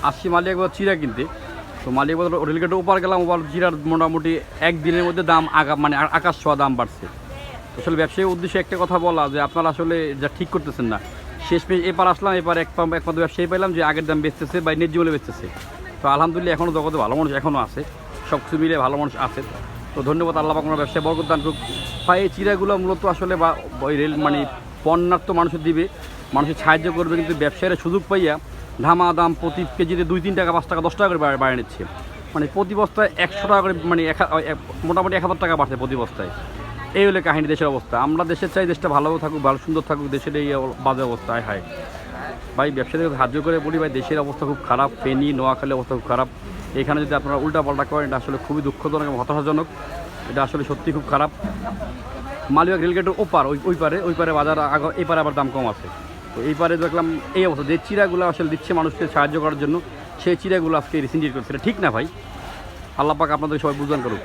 আসছি মালিয়াকবাজার চিরা কিনতে। তো মালিয়াকবাজার রেলগেটের ওপার গেলাম, ওপার চিরার মোটামুটি একদিনের মধ্যে দাম মানে আকাশ ছোঁয়া দাম বাড়ছে। তো আসলে ব্যবসায়ীর উদ্দেশ্যে একটা কথা বলা যে আপনারা আসলে যা ঠিক করতেছেন না। শেষমেশ এপার আসলাম, এবার একমাত্র ব্যবসায়ী পাইলাম যে আগের দাম বেচতেছে বা ন্যায্য মূল্যে বেচতেছে। তো আলহামদুলিল্লাহ এখনও জগতে ভালো মানুষ এখনও আছে, সব কিছু মিলে ভালো মানুষ আছে। তো ধন্যবাদ, আল্লাহ পাক ওনার ব্যবসায় বরকত দান করুক। ভাই এই চিরাগুলো মূলত আসলে বা ওই রেল মানে পণ্যার্থ মানুষের দিবে, মানুষের সাহায্য করবে, কিন্তু ব্যবসায়ীরা সুযোগ পাইয়া ধামা দাম প্রতি কেজিতে 2-3 টাকা 5 টাকা 10 টাকা করে বাড়িয়ে নিচ্ছে। মানে প্রতি বস্তায় 100 টাকা করে, মানে মোটামুটি 1000 টাকা বাড়ছে প্রতি বস্তায়। এই হলে কাহিনী দেশের অবস্থা। আমরা দেশের চাই দেশটা ভালো থাকুক, ভালো সুন্দর থাকুক, দেশের এই বাজে অবস্থায় হায় ভাই। ব্যবসায়ীদের সাহায্য করে বলি ভাই, দেশের অবস্থা খুব খারাপ, ফেনী নোয়াখালীর অবস্থা খুব খারাপ। এখানে যদি আপনারা উল্টাপাল্টা করেন এটা আসলে খুবই দুঃখজনক এবং হতাশাজনক। এটা আসলে সত্যি খুব খারাপ। মালিবাগ রেলগেটের ওই পারে বাজার এই পারে আবার দাম কম আছে। তো এই পারে দেখলাম এই অবস্থা, যে চিরাগুলো আসলে দিচ্ছে মানুষকে সাহায্য করার জন্য, সেই চিরাগুলো আজকে রিসেন্ট করছে। এটা ঠিক না ভাই, আল্লাহ পাক আপনাদের সবাই বুঝদান করুক।